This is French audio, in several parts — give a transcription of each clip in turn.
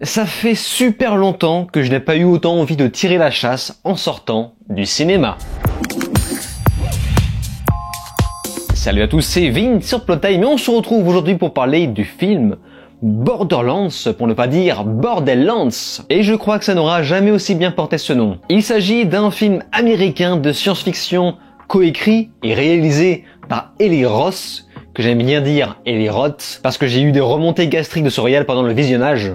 Ça fait super longtemps que je n'ai pas eu autant envie de tirer la chasse en sortant du cinéma. Salut à tous, c'est Vin sur Plotime et on se retrouve aujourd'hui pour parler du film Borderlands, pour ne pas dire Borderlands. Et je crois que ça n'aura jamais aussi bien porté ce nom. Il s'agit d'un film américain de science-fiction coécrit et réalisé par Eli Roth, que j'aime bien dire Eli Roth, parce que j'ai eu des remontées gastriques de ce réal pendant le visionnage.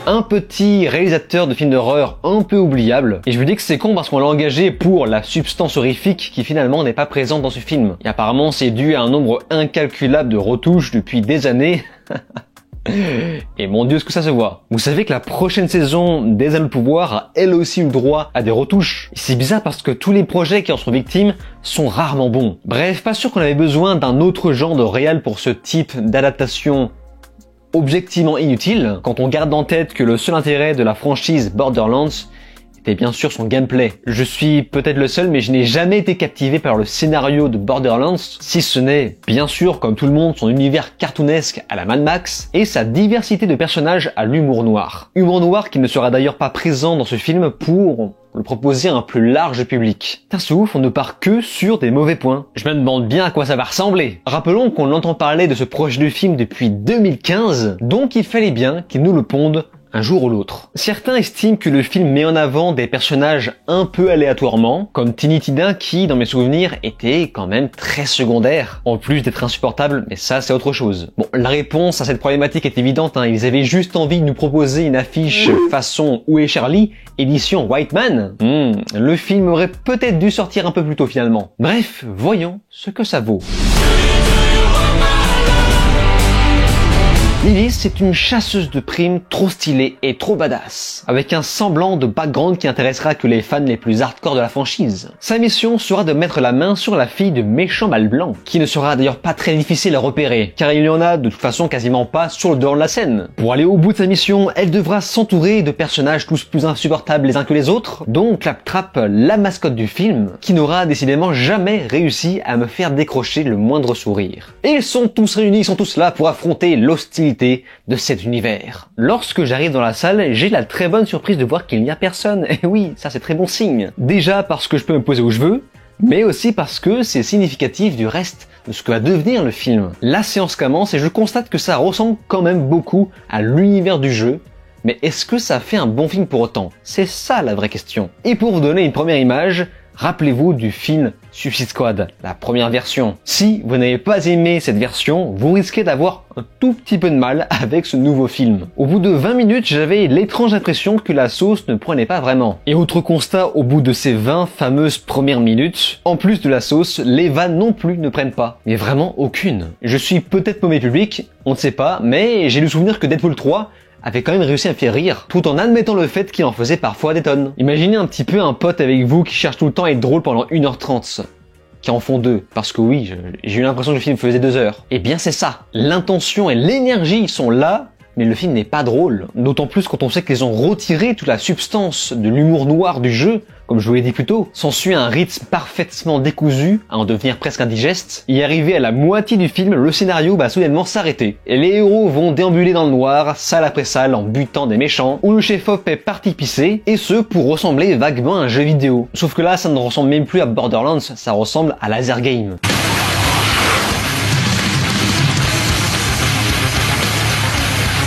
Un petit réalisateur de films d'horreur un peu oubliable. Et je me dis que c'est con parce qu'on l'a engagé pour la substance horrifique qui finalement n'est pas présente dans ce film. Et apparemment c'est dû à un nombre incalculable de retouches depuis des années. Et mon dieu, ce que ça se voit. Vous savez que la prochaine saison des Anneaux de Pouvoir a elle aussi eu le droit à des retouches. Et c'est bizarre parce que tous les projets qui en sont victimes sont rarement bons. Bref, pas sûr qu'on avait besoin d'un autre genre de réal pour ce type d'adaptation objectivement inutile, quand on garde en tête que le seul intérêt de la franchise Borderlands était bien sûr son gameplay. Je suis peut-être le seul, mais je n'ai jamais été captivé par le scénario de Borderlands, si ce n'est, bien sûr, comme tout le monde, son univers cartoonesque à la Mad Max, et sa diversité de personnages à l'humour noir. Humour noir qui ne sera d'ailleurs pas présent dans ce film pour le proposer à un plus large public. Putain, c'est ouf, on ne part que sur des mauvais points. Je me demande bien à quoi ça va ressembler. Rappelons qu'on entend parler de ce projet de film depuis 2015, donc il fallait bien qu'il nous le pondent un jour ou l'autre. Certains estiment que le film met en avant des personnages un peu aléatoirement, comme Tiny Tina qui, dans mes souvenirs, était quand même très secondaire, en plus d'être insupportable, mais ça c'est autre chose. Bon, la réponse à cette problématique est évidente, hein. Ils avaient juste envie de nous proposer une affiche façon Où est Charlie, édition White Man. Le film aurait peut-être dû sortir un peu plus tôt finalement. Bref, voyons ce que ça vaut. Lily, c'est une chasseuse de primes trop stylée et trop badass, avec un semblant de background qui intéressera que les fans les plus hardcore de la franchise. Sa mission sera de mettre la main sur la fille de méchant mâle blanc, qui ne sera d'ailleurs pas très difficile à repérer, car il n'y en a de toute façon quasiment pas sur le devant de la scène. Pour aller au bout de sa mission, elle devra s'entourer de personnages tous plus insupportables les uns que les autres, dont Claptrap, la mascotte du film, qui n'aura décidément jamais réussi à me faire décrocher le moindre sourire. Et ils sont tous réunis, ils sont tous là pour affronter l'hostilité de cet univers. Lorsque j'arrive dans la salle, j'ai la très bonne surprise de voir qu'il n'y a personne. Et oui, ça c'est très bon signe. Déjà parce que je peux me poser où je veux, mais aussi parce que c'est significatif du reste de ce que va devenir le film. La séance commence et je constate que ça ressemble quand même beaucoup à l'univers du jeu. Mais est-ce que ça fait un bon film pour autant? C'est ça la vraie question. Et pour vous donner une première image, rappelez-vous du film Suicide Squad, la première version. Si vous n'avez pas aimé cette version, vous risquez d'avoir un tout petit peu de mal avec ce nouveau film. Au bout de 20 minutes, j'avais l'étrange impression que la sauce ne prenait pas vraiment. Et autre constat, au bout de ces 20 fameuses premières minutes, en plus de la sauce, les vannes non plus ne prennent pas. Mais vraiment aucune. Je suis peut-être paumé public, on ne sait pas, mais j'ai le souvenir que Deadpool 3 avait quand même réussi à me faire rire, tout en admettant le fait qu'il en faisait parfois des tonnes. Imaginez un petit peu un pote avec vous qui cherche tout le temps à être drôle pendant 1h30, qui en font 2, parce que oui, j'ai eu l'impression que le film faisait 2 heures. Eh bien c'est ça, l'intention et l'énergie sont là, mais le film n'est pas drôle. D'autant plus quand on sait qu'ils ont retiré toute la substance de l'humour noir du jeu, comme je vous l'ai dit plus tôt. S'ensuit un rythme parfaitement décousu, à en devenir presque indigeste. Et arrivé à la moitié du film, le scénario va soudainement s'arrêter. Et les héros vont déambuler dans le noir, salle après salle, en butant des méchants, où le chef-op est parti pisser, et ce pour ressembler vaguement à un jeu vidéo. Sauf que là, ça ne ressemble même plus à Borderlands, ça ressemble à Laser Game.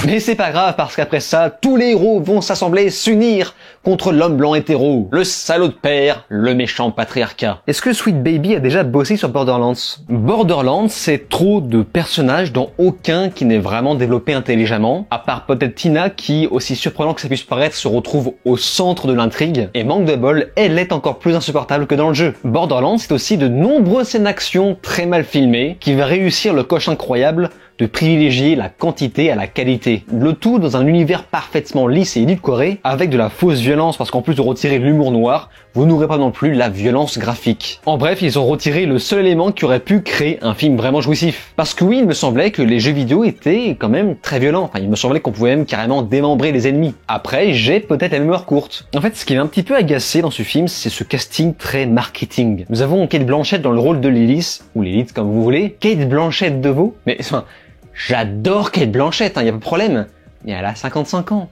Mais c'est pas grave parce qu'après ça, tous les héros vont s'assembler, s'unir contre l'homme blanc hétéro, le salaud de père, le méchant patriarcat. Est-ce que Sweet Baby a déjà bossé sur Borderlands? Borderlands, c'est trop de personnages dont aucun qui n'est vraiment développé intelligemment, à part peut-être Tina qui, aussi surprenant que ça puisse paraître, se retrouve au centre de l'intrigue, et manque de bol, elle est encore plus insupportable que dans le jeu. Borderlands, c'est aussi de nombreuses scènes d'action très mal filmées, qui va réussir le coche incroyable de privilégier la quantité à la qualité. Le tout dans un univers parfaitement lisse et édulcoré, avec de la fausse violence parce qu'en plus de retirer l'humour noir, vous n'aurez pas non plus la violence graphique. En bref, ils ont retiré le seul élément qui aurait pu créer un film vraiment jouissif. Parce que oui, il me semblait que les jeux vidéo étaient quand même très violents. Enfin, il me semblait qu'on pouvait même carrément démembrer les ennemis. Après, j'ai peut-être la mémoire courte. En fait, ce qui m'a un petit peu agacé dans ce film, c'est ce casting très marketing. Nous avons Cate Blanchett dans le rôle de Lilith, ou Lilith comme vous voulez. Cate Blanchett de vous. Mais enfin, j'adore Cate Blanchett, y a pas de problème. Mais elle a 55 ans.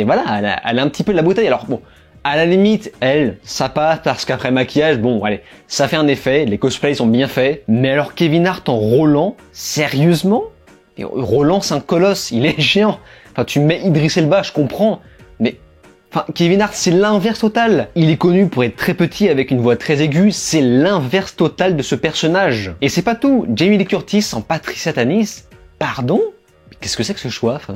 voilà, elle a un petit peu de la bouteille. Alors bon, à la limite, elle, ça passe parce qu'après maquillage, bon, allez, ça fait un effet, les cosplays sont bien faits. Mais alors Kevin Hart en Roland, sérieusement? Et Roland, c'est un colosse, il est géant. Enfin, tu mets Idris Elba, je comprends, mais enfin, Kevin Hart, c'est l'inverse total. Il est connu pour être très petit avec une voix très aiguë, c'est l'inverse total de ce personnage. Et c'est pas tout, Jamie Lee Curtis en Patricia Tanis, pardon? Qu'est-ce que c'est que ce choix? Enfin,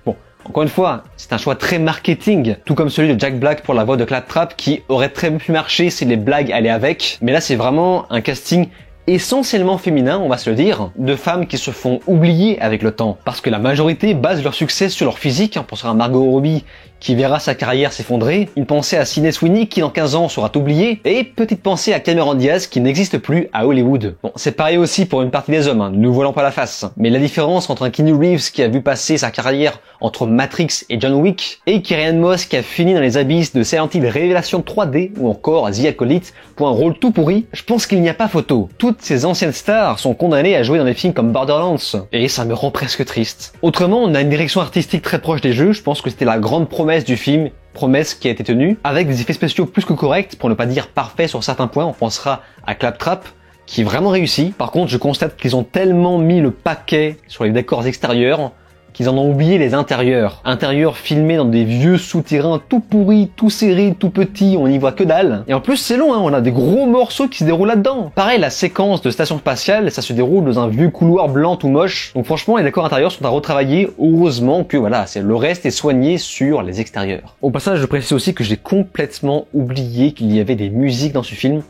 bon, encore une fois, c'est un choix très marketing, tout comme celui de Jack Black pour la voix de Claptrap, qui aurait très bien pu marcher si les blagues allaient avec. Mais là, c'est vraiment un casting essentiellement féminin, on va se le dire, de femmes qui se font oublier avec le temps. Parce que la majorité base leur succès sur leur physique, on pensera à Margot Robbie qui verra sa carrière s'effondrer, une pensée à Sydney Sweeney qui dans 15 ans sera oubliée, et petite pensée à Cameron Diaz qui n'existe plus à Hollywood. Bon, c'est pareil aussi pour une partie des hommes, ne nous voilons pas la face. Mais la différence entre un Keanu Reeves qui a vu passer sa carrière entre Matrix et John Wick, et Carrie Ann Moss qui a fini dans les abysses de Silent Hill Révélation 3D, ou encore The Acolyte, pour un rôle tout pourri, je pense qu'il n'y a pas photo. Toutes ces anciennes stars sont condamnées à jouer dans des films comme Borderlands, et ça me rend presque triste. Autrement, on a une direction artistique très proche des jeux, je pense que c'était la grande promesse du film, promesse qui a été tenue, avec des effets spéciaux plus que corrects, pour ne pas dire parfaits sur certains points, on pensera à Claptrap, qui est vraiment réussi. Par contre, je constate qu'ils ont tellement mis le paquet sur les décors extérieurs, qu'ils en ont oublié les intérieurs. Intérieurs filmés dans des vieux souterrains tout pourris, tout serrés, tout petits, on n'y voit que dalle. Et en plus c'est long, on a des gros morceaux qui se déroulent là-dedans. Pareil, la séquence de station spatiale, ça se déroule dans un vieux couloir blanc tout moche. Donc franchement, les décors intérieurs sont à retravailler. Heureusement que voilà, le reste est soigné sur les extérieurs. Au passage, je précise aussi que j'ai complètement oublié qu'il y avait des musiques dans ce film.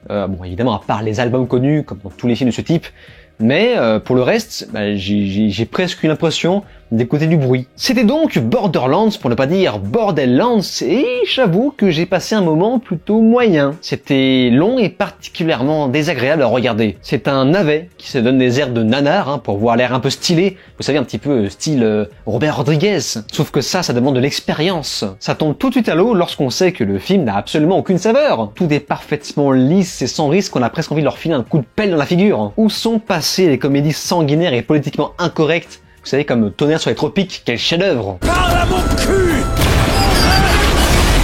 Bon, évidemment, à part les albums connus, comme dans tous les films de ce type. Mais pour le reste, j'ai presque eu l'impression d'écouter du bruit. C'était donc Borderlands, pour ne pas dire Borderlands, et j'avoue que j'ai passé un moment plutôt moyen. C'était long et particulièrement désagréable à regarder. C'est un navet qui se donne des airs de nanar, pour avoir l'air un peu stylé, vous savez, un petit peu style Robert Rodriguez. Sauf que ça demande de l'expérience. Ça tombe tout de suite à l'eau lorsqu'on sait que le film n'a absolument aucune saveur. Tout est parfaitement lisse et sans risque, on a presque envie de leur filer un coup de pelle dans la figure. Où sont passées les comédies sanguinaires et politiquement incorrectes? Vous savez, comme Tonnerre sur les tropiques, quel chef-d'œuvre! Parle à mon cul!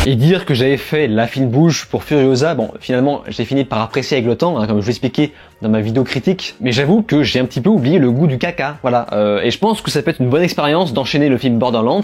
Et dire que j'avais fait la fine bouche pour Furiosa, bon, finalement, j'ai fini par apprécier avec le temps, comme je l'expliquais dans ma vidéo critique, mais j'avoue que j'ai un petit peu oublié le goût du caca, voilà. Et je pense que ça peut être une bonne expérience d'enchaîner le film Borderlands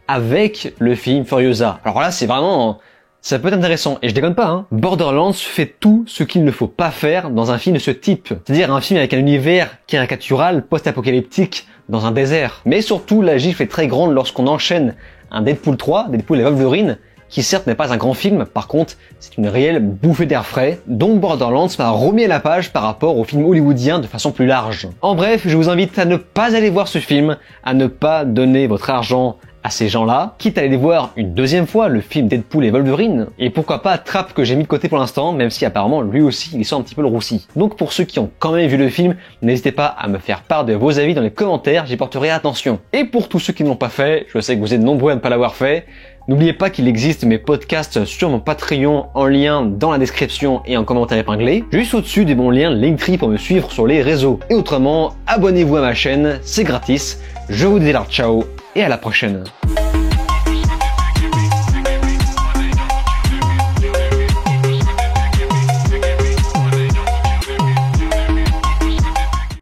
avec le film Furiosa. Alors là, c'est vraiment... ça peut être intéressant, et je déconne pas, Borderlands fait tout ce qu'il ne faut pas faire dans un film de ce type. C'est-à-dire un film avec un univers caricatural, post-apocalyptique, dans un désert. Mais surtout, la gifle est très grande lorsqu'on enchaîne un Deadpool 3, Deadpool et Wolverine, qui certes n'est pas un grand film, par contre, c'est une réelle bouffée d'air frais. Donc Borderlands m'a remis à la page par rapport au film hollywoodien de façon plus large. En bref, je vous invite à ne pas aller voir ce film, à ne pas donner votre argent à ces gens-là, quitte à aller voir une deuxième fois le film Deadpool et Wolverine, et pourquoi pas Trap que j'ai mis de côté pour l'instant, même si apparemment lui aussi il sort un petit peu le roussi. Donc pour ceux qui ont quand même vu le film, n'hésitez pas à me faire part de vos avis dans les commentaires, j'y porterai attention. Et pour tous ceux qui ne l'ont pas fait, je sais que vous êtes nombreux à ne pas l'avoir fait, n'oubliez pas qu'il existe mes podcasts sur mon Patreon en lien dans la description et en commentaire épinglé, juste au-dessus des bons liens Linktree pour me suivre sur les réseaux. Et autrement, abonnez-vous à ma chaîne, c'est gratis, je vous dis alors ciao, et à la prochaine.